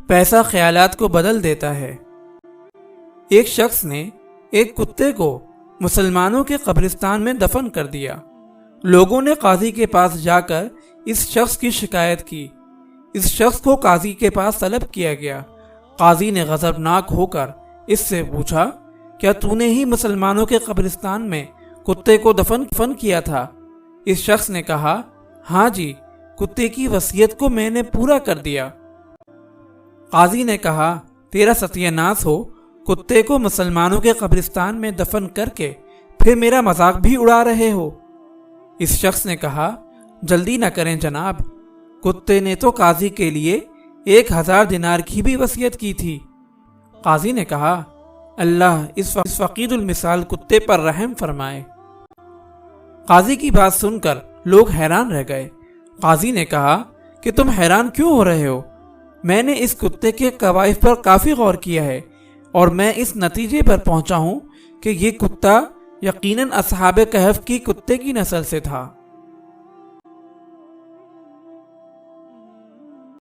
پیسہ خیالات کو بدل دیتا ہے۔ ایک شخص نے ایک کتے کو مسلمانوں کے قبرستان میں دفن کر دیا۔ لوگوں نے قاضی کے پاس جا کر اس شخص کی شکایت کی۔ اس شخص کو قاضی کے پاس طلب کیا گیا۔ قاضی نے غضبناک ہو کر اس سے پوچھا، کیا تو نے ہی مسلمانوں کے قبرستان میں کتے کو دفن کیا تھا؟ اس شخص نے کہا، ہاں جی، کتے کی وصیت کو میں نے پورا کر دیا۔ قاضی نے کہا، تیرا ستیہ ناس ہو، کتے کو مسلمانوں کے قبرستان میں دفن کر کے پھر میرا مذاق بھی اڑا رہے ہو۔ اس شخص نے کہا، جلدی نہ کریں جناب، کتے نے تو قاضی کے لیے 1000 دینار کی بھی وصیت کی تھی۔ قاضی نے کہا، اللہ اس فقیر المثال کتے پر رحم فرمائے۔ قاضی کی بات سن کر لوگ حیران رہ گئے۔ قاضی نے کہا کہ تم حیران کیوں ہو رہے ہو؟ میں نے اس کتے کے کوائف پر کافی غور کیا ہے اور میں اس نتیجے پر پہنچا ہوں کہ یہ کتا یقیناً اصحاب کہف کی کتے کی نسل سے تھا۔